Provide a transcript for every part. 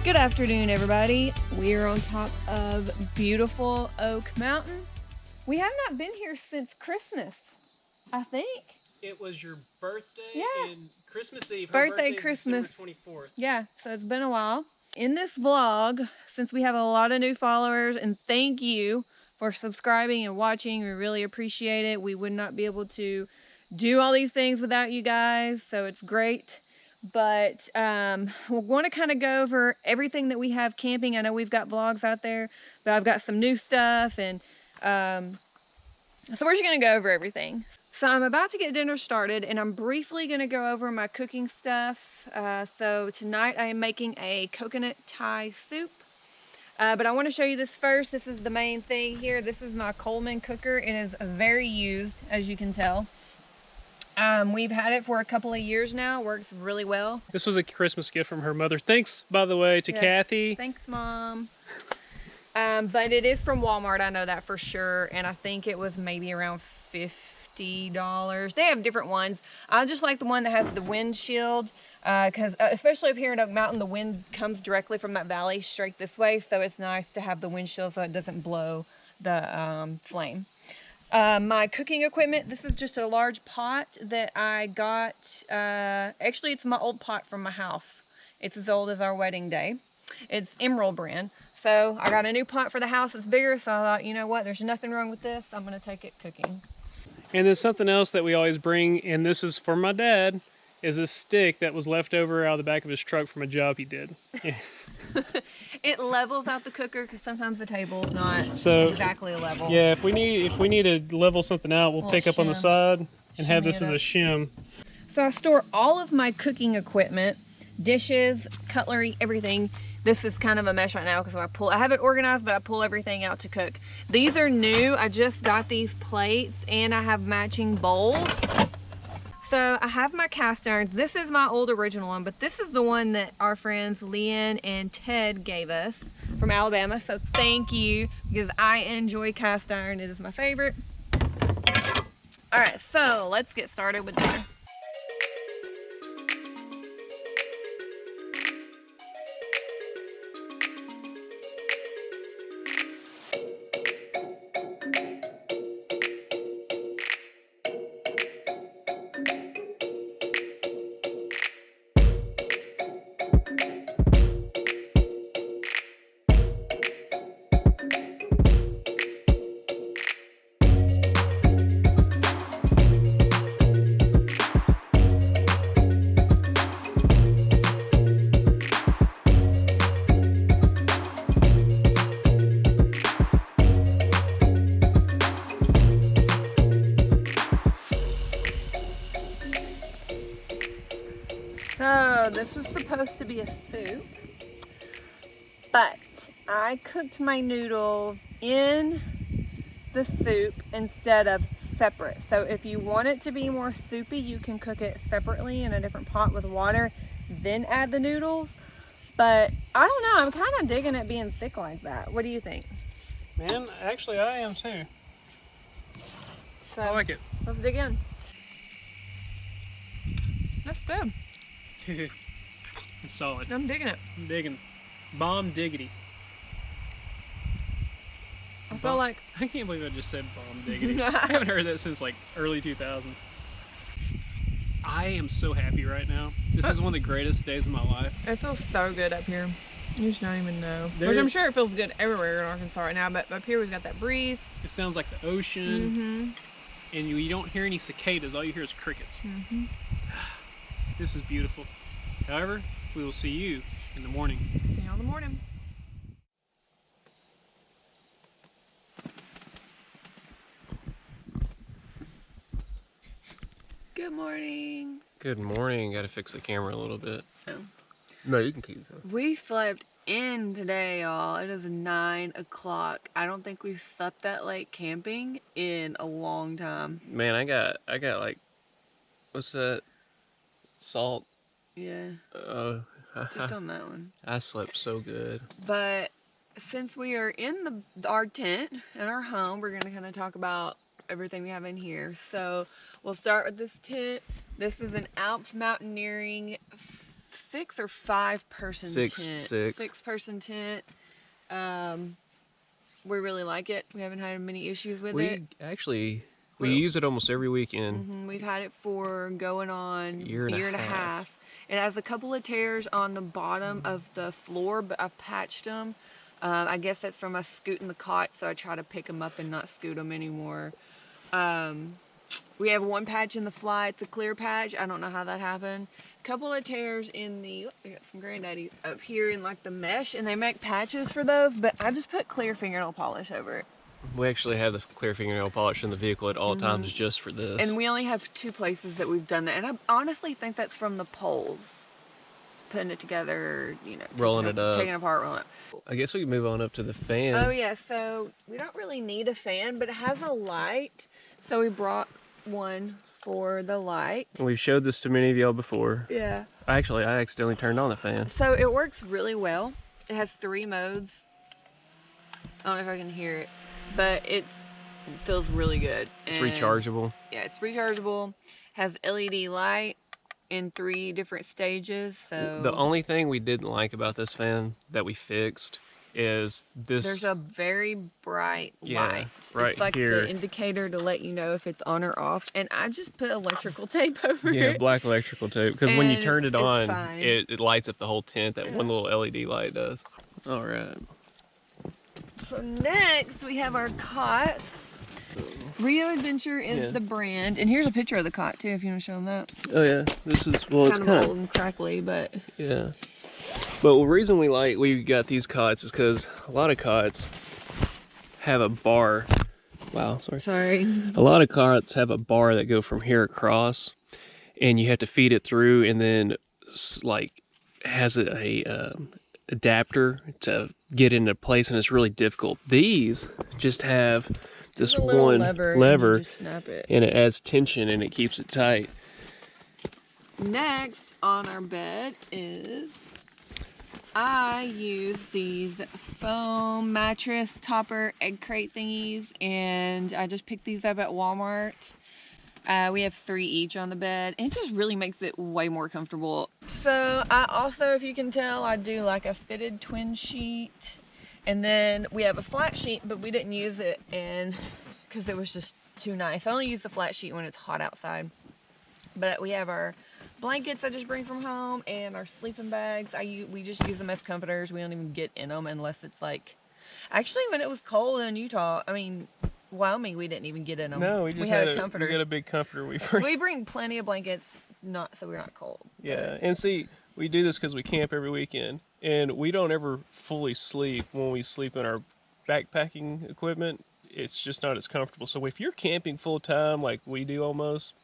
Good afternoon, everybody. We are on top of beautiful Oak Mountain. We have not been here since Christmas, I think. It was your birthday and Christmas Eve. Her Birthday, birthday's Christmas. December 24th. Yeah, so it's been a while. In this vlog, since we have a lot of new followers, and thank you for subscribing and watching, we really appreciate it. We would not be able to do all these things without you guys, so it's great. But we're going to kind of go over everything that we have camping. I know we've got vlogs out there, but I've got some new stuff, and so we're just going to go over everything. So I'm about to get dinner started, and I'm briefly going to go over my cooking stuff. So tonight I am making a coconut Thai soup. But I want to show you this first. This is the main thing here. This is my Coleman cooker. It is very used, as you can tell. We've had it for a couple of years now. It works really well. This was a Christmas gift from her mother. Thanks, by the way, to Kathy. Thanks, Mom. But it is from Walmart. I know that for sure. And I think it was maybe around $50. They have different ones. I just like the one that has the windshield. Because especially up here in Oak Mountain, the wind comes directly from that valley straight this way. So it's nice to have the windshield so it doesn't blow the flame. My cooking equipment, this is just a large pot that I got, actually it's my old pot from my house. It's as old as our wedding day. It's Emerald brand. So I got a new pot for the house that's bigger, so I thought, you know what, there's nothing wrong with this. I'm going to take it cooking. And then something else that we always bring, and this is for my dad, is a stick that was left over out of the back of his truck from a job he did. It levels out the cooker because sometimes the table's not exactly level. Yeah, if we need to level something out, we'll pick up on the side and have this as a shim. So I store all of my cooking equipment, dishes, cutlery, everything. This is kind of a mess right now because I have it organized, but I pull everything out to cook. These are new. I just got these plates and I have matching bowls. So I have my cast irons. This is my old original one, but this is the one that our friends Leanne and Ted gave us from Alabama. So thank you, because I enjoy cast iron. It is my favorite. All right, so let's get started with dinner. So this is supposed to be a soup, but I cooked my noodles in the soup instead of separate. So if you want it to be more soupy, you can cook it separately in a different pot with water, then add the noodles. But I don't know, I'm kind of digging it being thick like that. What do you think? Man, actually I am too. So, I like it. Let's dig in. That's good. It's solid. I'm digging it. I'm digging. Bomb diggity. I feel like... I can't believe I just said bomb diggity. I haven't heard that since like early 2000s. I am so happy right now. This is one of the greatest days of my life. It feels so good up here. You just don't even know. Which I'm sure it feels good everywhere in Arkansas right now, but up here we've got that breeze. It sounds like the ocean. And you don't hear any cicadas. All you hear is crickets. This is beautiful. However, we will see you in the morning. See you in the morning. Good morning. Good morning. Got to fix the camera a little bit. Oh. No, you can keep going. We slept in today, y'all. It is 9 o'clock. I don't think we've slept that late camping in a long time. Man, I got like, what's that? Salt. Yeah. Just on that one. I slept so good. But since we are in our tent in our home, we're gonna kind of talk about everything we have in here. So we'll start with this tent. This is an Alps Mountaineering 6 or 5 person tent. Six. 6-person tent. We really like it. We haven't had many issues with it. We use it almost every weekend. We've had it for going on year and a half. It has a couple of tears on the bottom of the floor, but I've patched them. I guess that's from us scooting the cot, so I try to pick them up and not scoot them anymore. We have one patch in the fly. It's a clear patch. I don't know how that happened. Couple of tears in the, I got some granddaddy up here in like the mesh, and they make patches for those, but I just put clear fingernail polish over it. We actually have the clear fingernail polish in the vehicle at all times just for this. And we only have 2 places that we've done that, and I honestly think that's from the poles. Putting it together, you know, rolling it up, taking it apart, rolling it up. I guess we can move on up to the fan. Oh yeah, so we don't really need a fan, but it has a light, so we brought one for the light. We've showed this to many of y'all before. Yeah. I accidentally turned on the fan. So it works really well. It has 3 modes. I don't know if I can hear it, but it feels really good. It's rechargeable. Yeah, it's rechargeable. Has LED light in 3 different stages. So the only thing we didn't like about this fan that we fixed is this. There's a very bright light. Right it's like here. the indicator to let you know if it's on or off. And I just put electrical tape over it. Yeah, black electrical tape. Because when you turn it on, fine. it lights up the whole tent. That one little LED light does. All right. So next we have our cots. Rio Adventure is the brand, and here's a picture of the cot too if you want to show them that. Oh yeah, this is, well, it's kind of old and crackly, but yeah. But the reason we got these cots is because a lot of cots have a bar. Wow, sorry. A lot of cots have a bar that go from here across, and you have to feed it through, and then like has a adapter to get into place, and it's really difficult. These just have this one lever and, just snap it. And it adds tension and it keeps it tight. Next on our bed is, I use these foam mattress topper egg crate thingies, and I just picked these up at Walmart. We have 3 each on the bed, and it just really makes it way more comfortable. So I also, if you can tell, I do like a fitted twin sheet. And then we have a flat sheet, but we didn't use it because it was just too nice. I only use the flat sheet when it's hot outside. But we have our blankets I just bring from home and our sleeping bags. We just use them as comforters. We don't even get in them unless it's like... Actually, when it was cold in Utah, Wyoming, we didn't even get in them. No, we just had a comforter. We got a big comforter. We bring plenty of blankets, so we're not cold. Yeah, and see, we do this because we camp every weekend. And we don't ever fully sleep when we sleep in our backpacking equipment. It's just not as comfortable. So if you're camping full time, like we do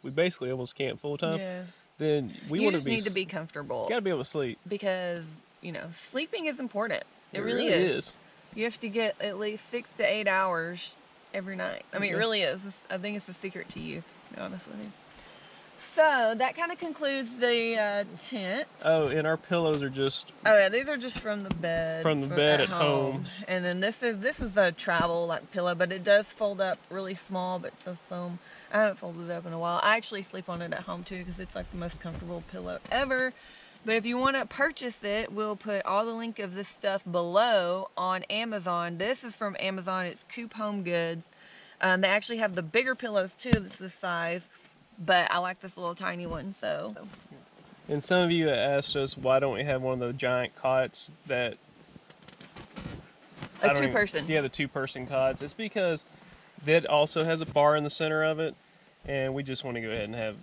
we basically almost camp full time. Yeah. Then you just need to be comfortable. You gotta be able to sleep. Because, sleeping is important. It really is. You have to get at least 6 to 8 hours every night. It really is. I think it's the secret to youth, to be honest with you. So that kind of concludes the tent. Oh, and our pillows are just... Oh yeah, these are just from the bed. From the bed at home. And then this is a travel pillow, but it does fold up really small, but it's a foam. I haven't folded it up in a while. I actually sleep on it at home too because it's like the most comfortable pillow ever. But if you want to purchase it, we'll put all the link of this stuff below on Amazon. This is from Amazon. It's Coop Home Goods. They actually have the bigger pillows too. That's this size. But I like this little tiny one, so. And some of you asked us, why don't we have one of the giant cots that... A 2-person. Yeah, the 2-person cots. It's because that also has a bar in the center of it, and we just want to go ahead and have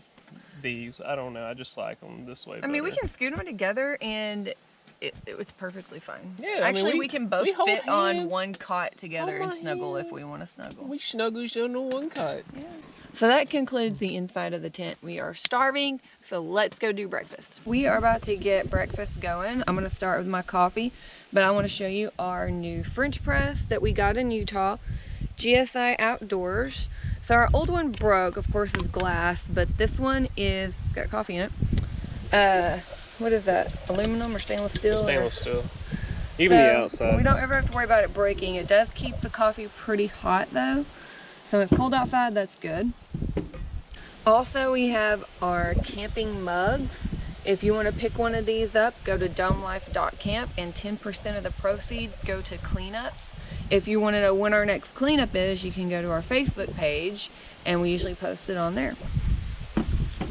these. I don't know, I just like them this way better. We can scoot them together, and it's perfectly fine. Yeah, actually, we can both fit on hands. one cot together and snuggle if we want to snuggle. We snuggle each other on one cot. Yeah. So that concludes the inside of the tent. We are starving, so let's go do breakfast. We are about to get breakfast going. I'm going to start with my coffee, but I want to show you our new French press that we got in Utah, GSI Outdoors. So our old one broke, of course, is glass, but this one is got coffee in it. What is that? Aluminum or stainless steel? Stainless steel. Even the outside. We don't ever have to worry about it breaking. It does keep the coffee pretty hot though. So when it's cold outside, that's good. Also, we have our camping mugs, If you want to pick one of these up, go to domelife.camp and 10% of the proceeds go to cleanups. If you want to know when our next cleanup is, you can go to our Facebook page and we usually post it on there.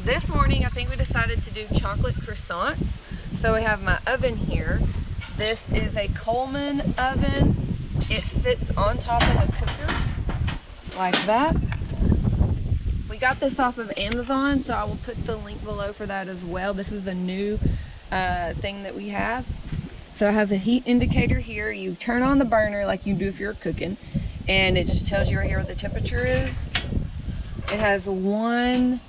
This morning, I think we decided to do chocolate croissants. So we have my oven here. This is a Coleman oven. It sits on top of a cooker like that. We got this off of Amazon, so I will put the link below for that as well. This is a new thing that we have. So it has a heat indicator here. You turn on the burner like you do if you're cooking, and it just tells you right here what the temperature is. It has one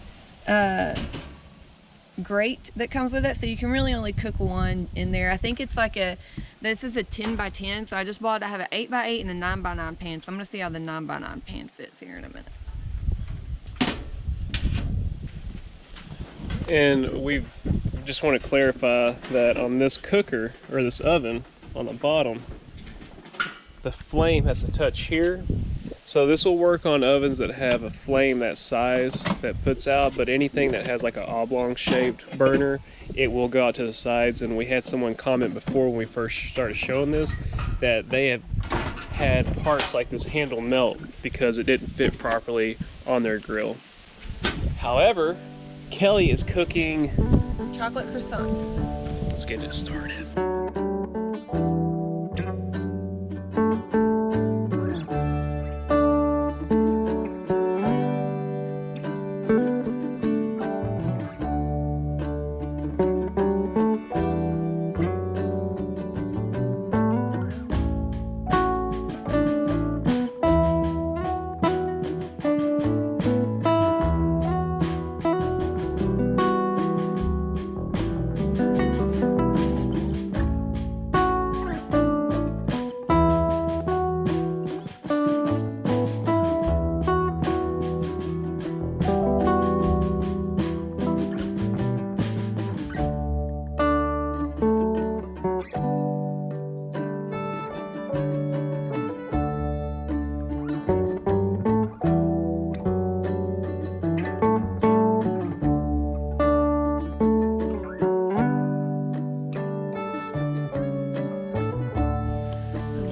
grate that comes with it, so you can really only cook one in there. I think it's like this is a 10 by 10, so I just bought, I have an 8 by 8 and a 9 by 9 pan, so I'm gonna see how the 9 by 9 pan fits here in a minute. And we just want to clarify that on this cooker, or this oven, on the bottom, the flame has to touch here. So this will work on ovens that have a flame that size that puts out, but anything that has like an oblong shaped burner, it will go out to the sides. And we had someone comment before when we first started showing this that they have had parts like this handle melt because it didn't fit properly on their grill. However, Kelly is cooking Chocolate croissants. Let's get it started.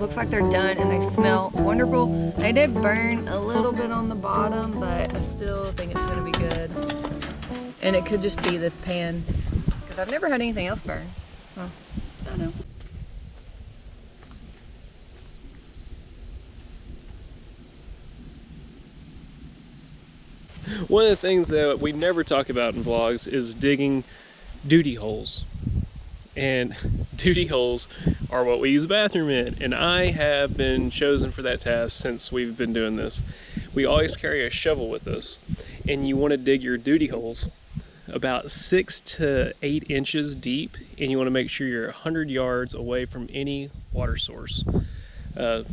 Looks like they're done and they smell wonderful. They did burn a little bit on the bottom, but I still think it's gonna be good. And it could just be this pan, because I've never had anything else burn. Well, I don't know. One of the things that we never talk about in vlogs is digging duty holes. And duty holes are what we use the bathroom in, and I have been chosen for that task since we've been doing this. We always carry a shovel with us, and you want to dig your duty holes about 6 to 8 inches deep, and you want to make sure you're 100 yards away from any water source. That's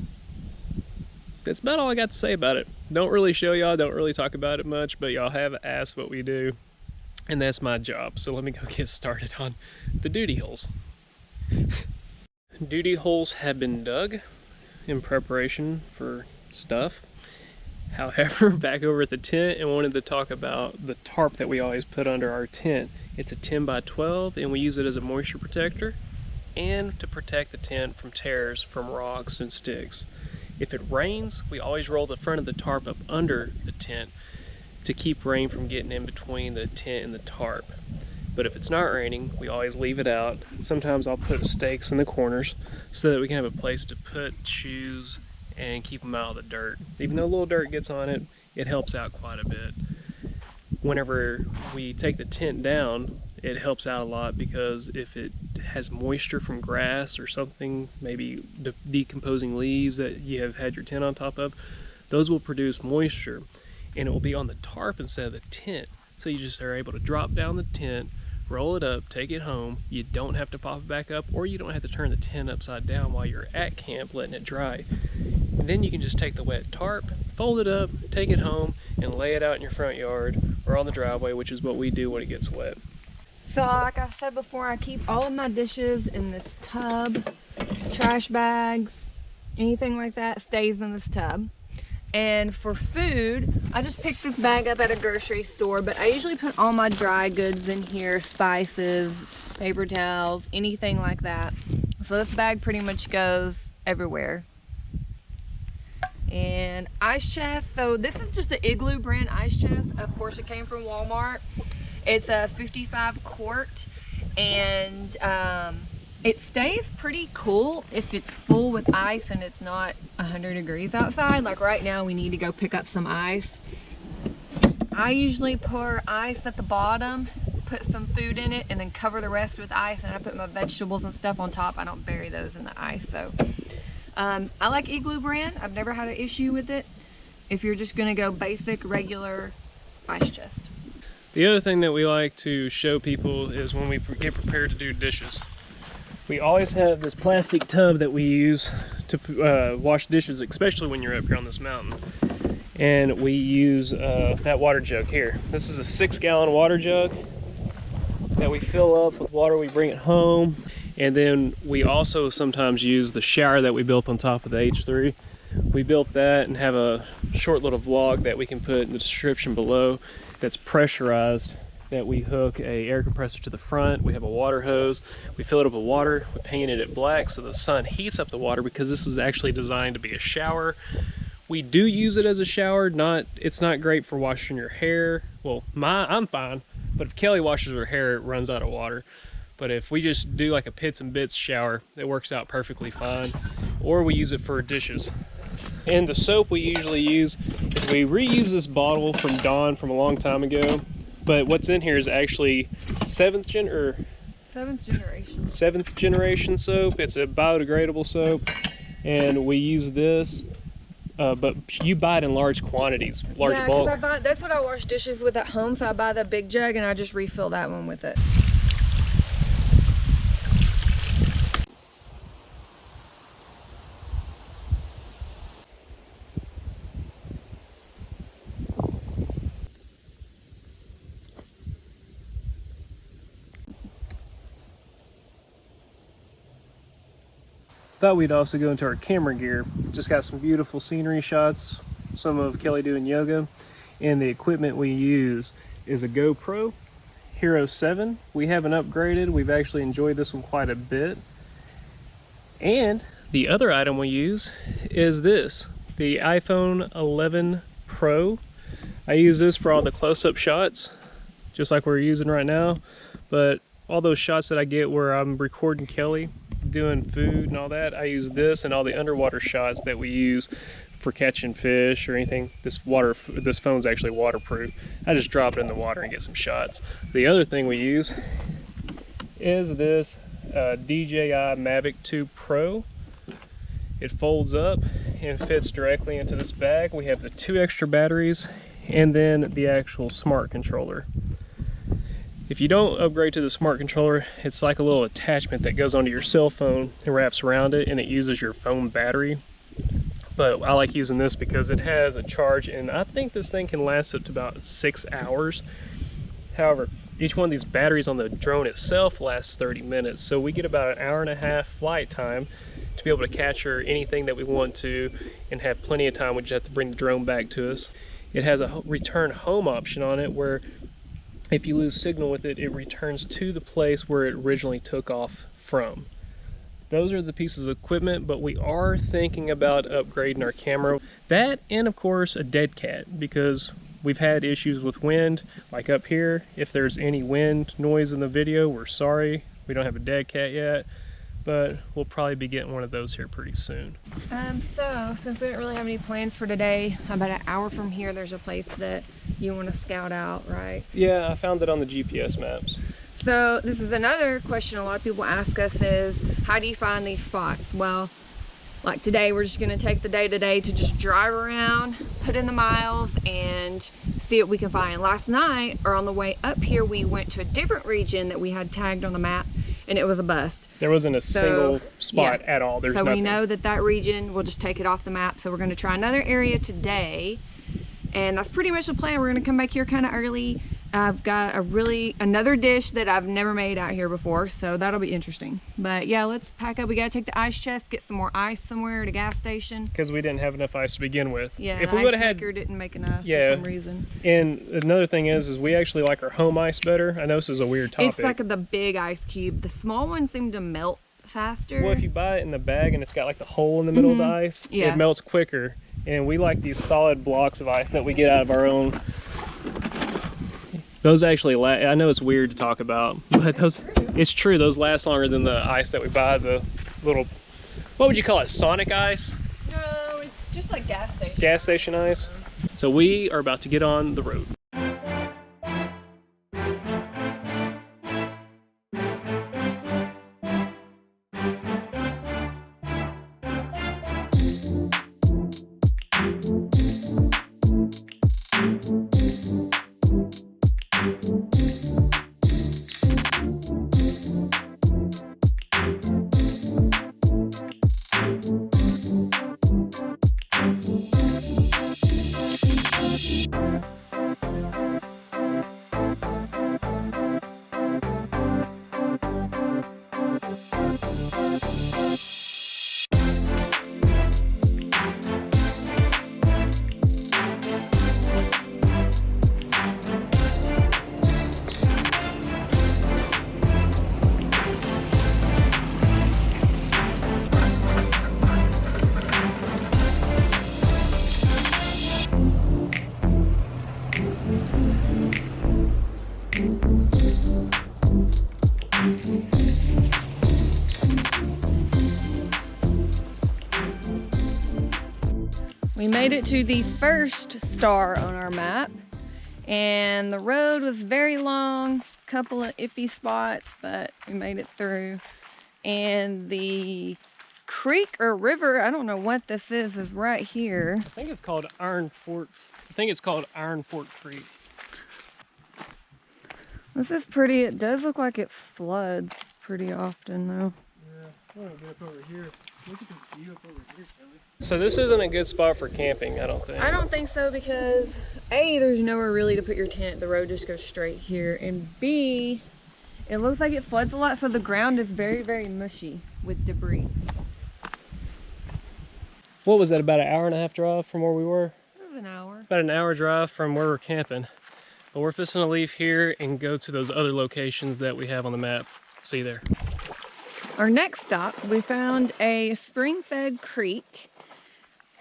about all I got to say about it. Don't really show y'all, don't really talk about it much, but y'all have asked what we do. And that's my job, so let me go get started on the duty holes. Duty holes have been dug in preparation for stuff. However, back over at the tent, and wanted to talk about the tarp that we always put under our tent. It's a 10 by 12, and we use it as a moisture protector and to protect the tent from tears from rocks and sticks. If it rains, we always roll the front of the tarp up under the tent to keep rain from getting in between the tent and the tarp. But if it's not raining, we always leave it out. Sometimes I'll put stakes in the corners so that we can have a place to put shoes and keep them out of the dirt. Even though a little dirt gets on it, it helps out quite a bit. Whenever we take the tent down, it helps out a lot because if it has moisture from grass or something, maybe decomposing leaves that you have had your tent on top of, those will produce moisture. And it will be on the tarp instead of the tent. So you just are able to drop down the tent, roll it up, take it home. You don't have to pop it back up, or you don't have to turn the tent upside down while you're at camp letting it dry. And then you can just take the wet tarp, fold it up, take it home, and lay it out in your front yard or on the driveway, which is what we do when it gets wet. So like I said before, I keep all of my dishes in this tub. Trash bags, anything like that stays in this tub. And for food, I just picked this bag up at a grocery store, but I usually put all my dry goods in here, spices, paper towels, anything like that. So this bag pretty much goes everywhere. And ice chest, so this is just the Igloo brand ice chest. Of course, it came from Walmart. It's a 55 quart, and it stays pretty cool if it's full with ice and it's not 100 degrees outside. Like right now, we need to go pick up some ice. I usually pour ice at the bottom, put some food in it, and then cover the rest with ice, and I put my vegetables and stuff on top. I don't bury those in the ice. So I like Igloo brand. I've never had an issue with it if you're just gonna go basic regular ice chest. The other thing that we like to show people is when we get prepared to do dishes. We always have this plastic tub that we use to wash dishes, especially when you're up here on this mountain. And we use that water jug here. This is a 6-gallon water jug that we fill up with water. We bring it home. And then we also sometimes use the shower that we built on top of the H3. We built that and have a short little vlog that we can put in the description below that's pressurized, that we hook a air compressor to the front. We have a water hose. We fill it up with water. We painted it black so the sun heats up the water, because this was actually designed to be a shower. We do use it as a shower. It's not great for washing your hair. Well, I'm fine, but if Kelly washes her hair, it runs out of water. But if we just do like a pits and bits shower, it works out perfectly fine. Or we use it for dishes. And the soap we usually use is we reuse this bottle from Dawn from a long time ago. But what's in here is actually seventh generation soap. It's a biodegradable soap, and we use this. But you buy it in large quantities, large bulk. Yeah, that's what I wash dishes with at home. So I buy the big jug and I just refill that one with it. Thought we'd also go into our camera gear. Just got some beautiful scenery shots, some of Kelly doing yoga, and the equipment we use is a GoPro Hero 7. We haven't upgraded. We've actually enjoyed this one quite a bit. And the other item we use is this, the iPhone 11 Pro. I use this for all the close-up shots, just like we're using right now, but all those shots that I get where I'm recording Kelly doing food and all that, I use this, and all the underwater shots that we use for catching fish or anything. This phone's actually waterproof. I just drop it in the water and get some shots. The other thing we use is this DJI Mavic 2 Pro. It folds up and fits directly into this bag. We have the 2 extra batteries and then the actual smart controller. If you don't upgrade to the smart controller, it's like a little attachment that goes onto your cell phone and wraps around it, and it uses your phone battery. But I like using this because it has a charge, and I think this thing can last up to about 6 hours. However, each one of these batteries on the drone itself lasts 30 minutes, so we get about an hour and a half flight time to be able to capture anything that we want to and have plenty of time. We just have to bring the drone back to us. It has a return home option on it, where if you lose signal with it, it returns to the place where it originally took off from. Those are the pieces of equipment, but we are thinking about upgrading our camera. That, and of course a dead cat, because we've had issues with wind, like up here. If there's any wind noise in the video, we're sorry. We don't have a dead cat yet, but we'll probably be getting one of those here pretty soon. So since we don't really have any plans for today, about an hour from here, there's a place that you want to scout out, right? Yeah, I found it on the GPS maps. So this is another question a lot of people ask us is, how do you find these spots? Well, like today, we're just going to take the day today to just drive around, put in the miles, and see what we can find. Last night, or on the way up here, we went to a different region that we had tagged on the map, and it was a bust. There wasn't a single spot at all. There's nothing. We know that region, we'll just take it off the map. So we're going to try another area today, and that's pretty much the plan. We're going to come back here kind of early, I've got another dish that I've never made out here before, so that'll be interesting. But yeah, let's pack up. We gotta take the ice chest, get some more ice somewhere at a gas station. Because we didn't have enough ice to begin with. Yeah, if the we would ice have had, maker didn't make enough yeah, for some reason. And another thing is we actually like our home ice better. I know this is a weird topic. It's like the big ice cube. The small ones seem to melt faster. Well, if you buy it in the bag and it's got like the hole in the middle of the ice, yeah, it melts quicker. And we like these solid blocks of ice that we get out of our own. Those actually I know it's weird to talk about, but it's true. Those last longer than the ice that we buy, the little, what would you call it, Sonic ice? No, it's just like gas station. Gas station ice. So we are about to get on the road. We made it to the first star on our map, and the road was very long, couple of iffy spots, but we made it through. And the creek or river, I don't know what this is right here. I think it's called Iron Fork. I think it's called Iron Fork Creek. This is pretty. It does look like it floods pretty often though. Yeah, I want to get up over here. Look at the view up over here, Kelly. So this isn't a good spot for camping, I don't think. I don't think so because A, there's nowhere really to put your tent. The road just goes straight here. And B, it looks like it floods a lot, so the ground is very, very mushy with debris. What was that, about an hour and a half drive from where we were? It was an hour. About an hour drive from where we're camping. But we're fixing to leave here and go to those other locations that we have on the map. See you there. Our next stop, we found a spring-fed creek.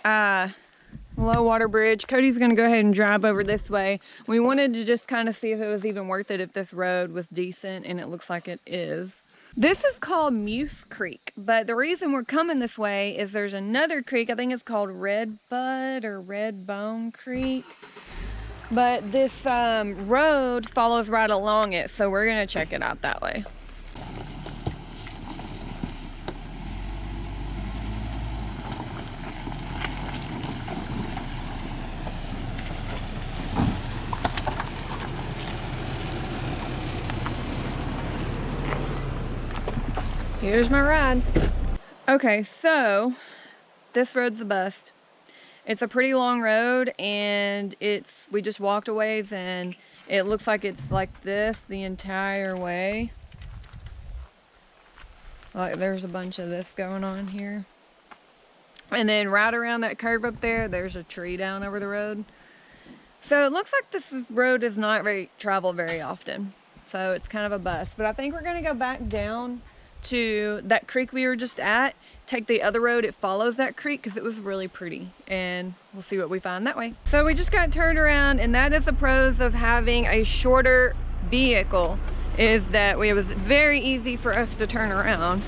Low water bridge. Cody's gonna go ahead and drive over this way. We wanted to just kind of see if it was even worth it, if this road was decent, and it looks like it is. This is called Muse Creek, but the reason we're coming this way is there's another creek, I think it's called Red Bud or Red Bone Creek. But this road follows right along it, so we're gonna check it out that way. Here's my ride. Okay, so this road's a bust. It's a pretty long road, and we just walked a ways, and it looks like it's like this the entire way. Like there's a bunch of this going on here. And then right around that curve up there, there's a tree down over the road. So it looks like this road is not traveled very often. So it's kind of a bust. But I think we're gonna go back down to that creek we were just at, take the other road, it follows that creek because it was really pretty, and we'll see what we find that way. So we just got turned around, and that is the pros of having a shorter vehicle, is that it was very easy for us to turn around.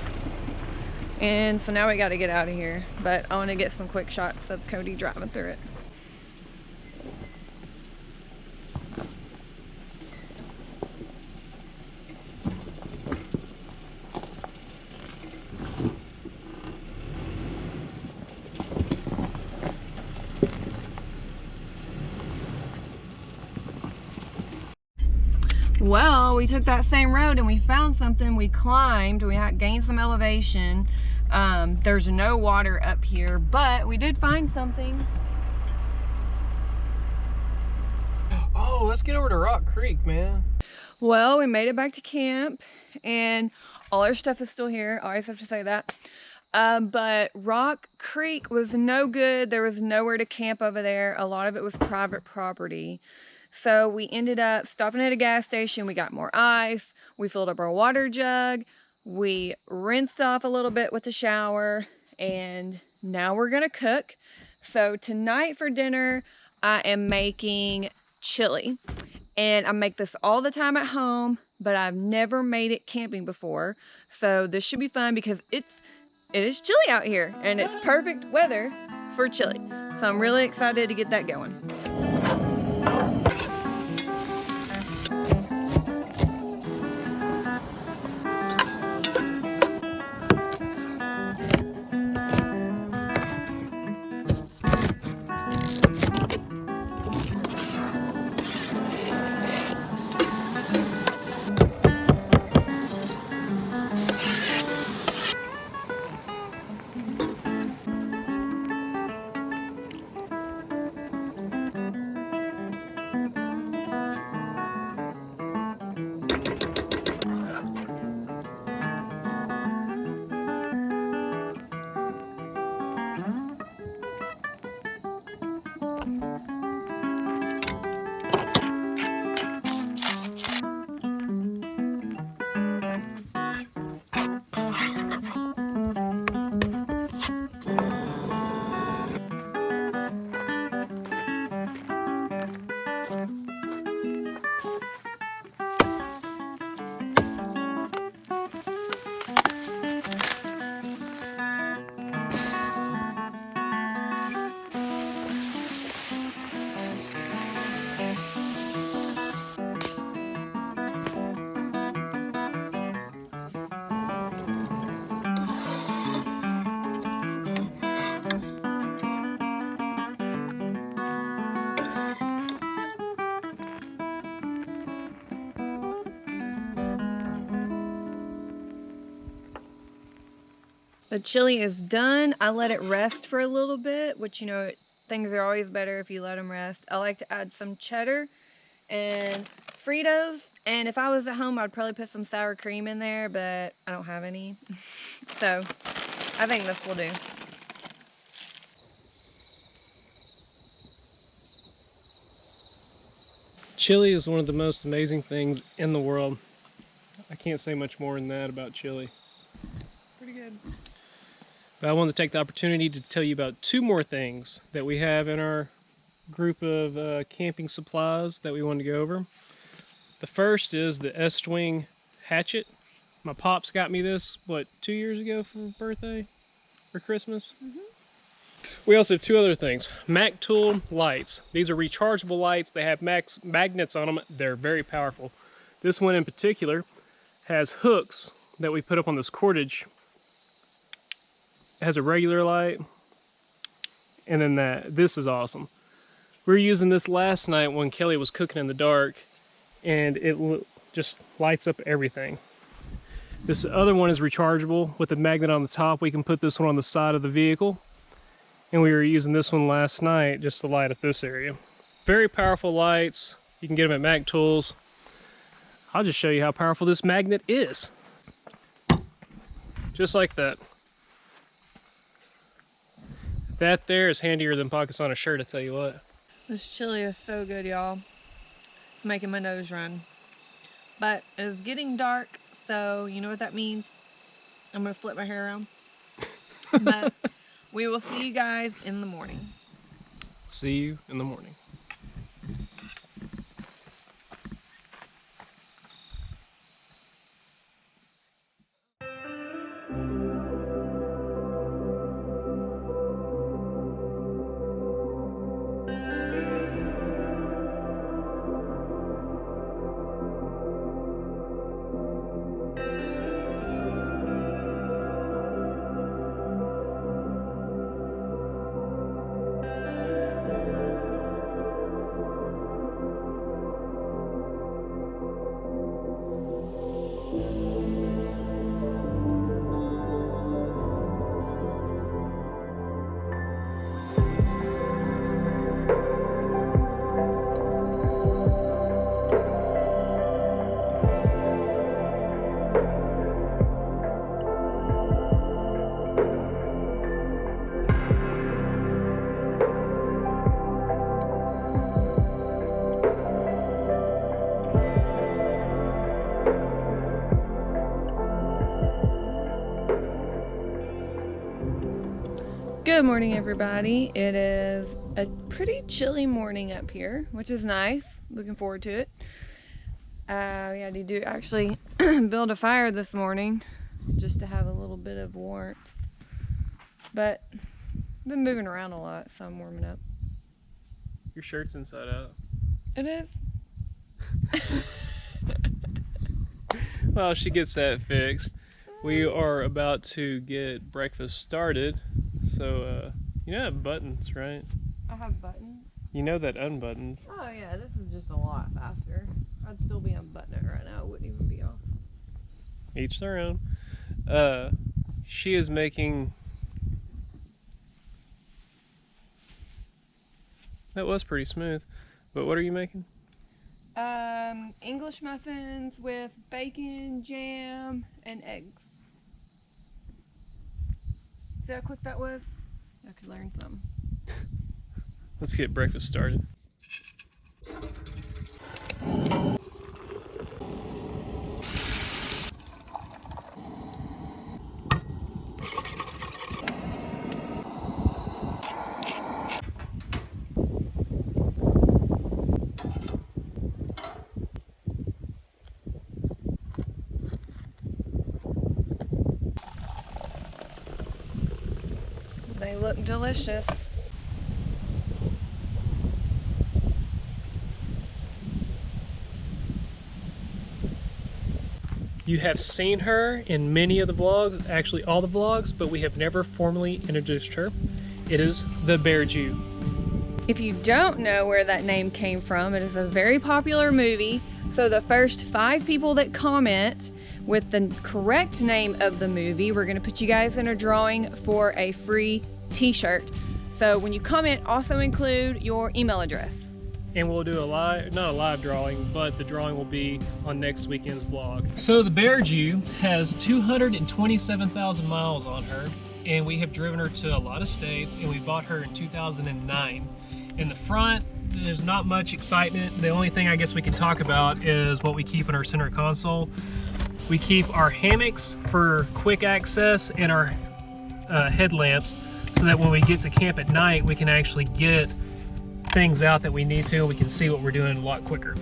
And so now we got to get out of here, but I want to get some quick shots of Cody driving through it. Well, we took that same road and we found something. We climbed, we had gained some elevation. There's no water up here, but we did find something. Oh, let's get over to Rock Creek, man. Well, we made it back to camp, and all our stuff is still here. I always have to say that. But Rock Creek was no good. There was nowhere to camp over there. A lot of it was private property. So we ended up stopping at a gas station. We got more ice. We filled up our water jug. We rinsed off a little bit with the shower. And now we're going to cook. So tonight for dinner, I am making chili. And I make this all the time at home, but I've never made it camping before. So this should be fun because it is chilly out here and it's perfect weather for chili. So I'm really excited to get that going. The chili is done. I let it rest for a little bit, which, you know, things are always better if you let them rest. I like to add some cheddar and Fritos, and if I was at home, I'd probably put some sour cream in there, but I don't have any. So I think this will do. Chili is one of the most amazing things in the world. I can't say much more than that about chili. Pretty good. But I wanted to take the opportunity to tell you about two more things that we have in our group of camping supplies that we wanted to go over. The first is the S-Wing hatchet. My pops got me this, what, 2 years ago for birthday or Christmas? We also have two other things. Mac Tool lights. These are rechargeable lights. They have magnets on them. They're very powerful. This one in particular has hooks that we put up on this cordage. It has a regular light, and then this is awesome. We were using this last night when Kelly was cooking in the dark, and it just lights up everything. This other one is rechargeable with a magnet on the top. We can put this one on the side of the vehicle, and we were using this one last night just to light up this area. Very powerful lights. You can get them at Mac Tools. I'll just show you how powerful this magnet is. Just like that. That there is handier than pockets on a shirt, I tell you what. This chili is so good, y'all. It's making my nose run. But it's getting dark, so you know what that means. I'm gonna flip my hair around. But we will see you guys in the morning. See you in the morning. Good morning, everybody. It is a pretty chilly morning up here, which is nice. Looking forward to it. We had to actually build a fire this morning just to have a little bit of warmth. But I've been moving around a lot, so I'm warming up. Your shirt's inside out. It is. Well, she gets that fixed. We are about to get breakfast started. So, you know that buttons, right? I have buttons. You know that unbuttons. Oh yeah, this is just a lot faster. I'd still be unbuttoning it right now. It wouldn't even be off. Each their own. She is making... That was pretty smooth. But what are you making? English muffins with bacon, jam, and eggs. See how quick that was? I could learn something. Let's get breakfast started. They look delicious. You have seen her in many of the vlogs, actually all the vlogs, but we have never formally introduced her. It is the Bear Jew. If you don't know where that name came from, it is a very popular movie. So the first 5 people that comment with the correct name of the movie, we're gonna put you guys in a drawing for a free t-shirt. So when you comment, also include your email address. And we'll do a live, not a live drawing, but the drawing will be on next weekend's vlog. So the Bear Jew has 227,000 miles on her, and we have driven her to a lot of states, and we bought her in 2009. In the front, there's not much excitement. The only thing I guess we can talk about is what we keep in our center console. We keep our hammocks for quick access and our headlamps, so that when we get to camp at night, we can actually get things out that we need to, and we can see what we're doing a lot quicker.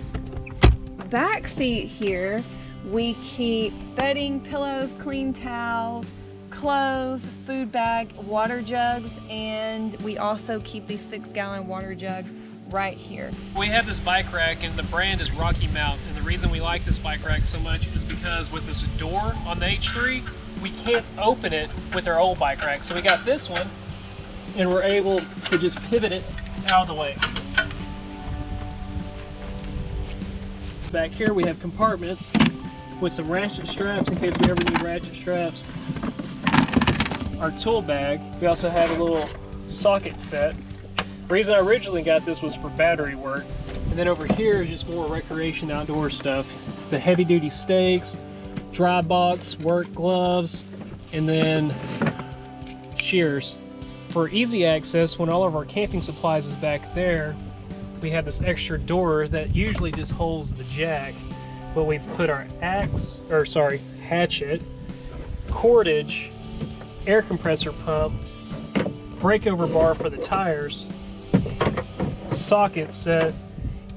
Back seat here, we keep bedding, pillows, clean towels, clothes, food bag, water jugs, and we also keep these 6-gallon water jugs right here. We have this bike rack, and the brand is Rocky Mount, and the reason we like this bike rack so much is because with this door on the H3, we can't open it with our old bike rack. So we got this one, and we're able to just pivot it out of the way. Back here we have compartments with some ratchet straps in case we ever need ratchet straps. Our tool bag. We also have a little socket set. The reason I originally got this was for battery work. And then over here is just more recreation outdoor stuff. The heavy duty stakes, dry box, work gloves, and then shears. For easy access, when all of our camping supplies is back there, we have this extra door that usually just holds the jack, but we've put our hatchet, cordage, air compressor pump, breakover bar for the tires, socket set,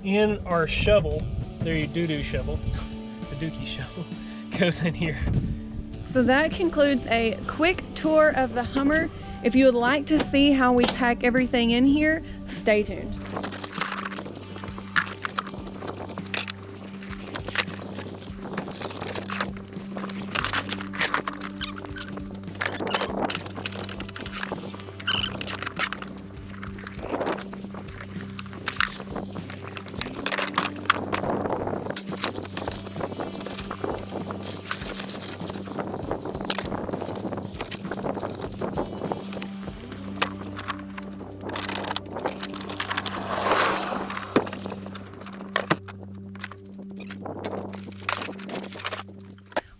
and our shovel, there you doo-doo shovel, the dookie shovel, goes in here. So that concludes a quick tour of the Hummer. If you would like to see how we pack everything in here, stay tuned.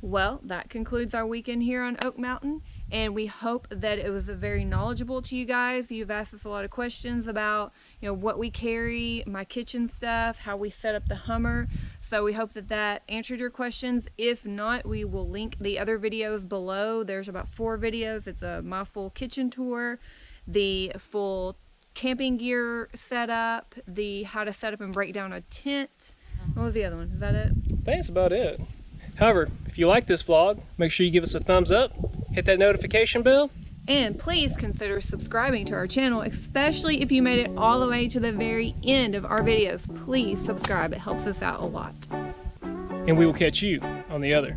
Well, that concludes our weekend here on Oak Mountain, and we hope that it was very knowledgeable to you guys. You've asked us a lot of questions about, what we carry, my kitchen stuff, how we set up the Hummer. So we hope that that answered your questions. If not, we will link the other videos below. There's about 4 videos. It's my full kitchen tour, the full camping gear setup, the how to set up and break down a tent. What was the other one? Is that it? I think that's about it. However, if you like this vlog, make sure you give us a thumbs up, hit that notification bell. And please consider subscribing to our channel, especially if you made it all the way to the very end of our videos. Please subscribe, it helps us out a lot. And we will catch you on the other.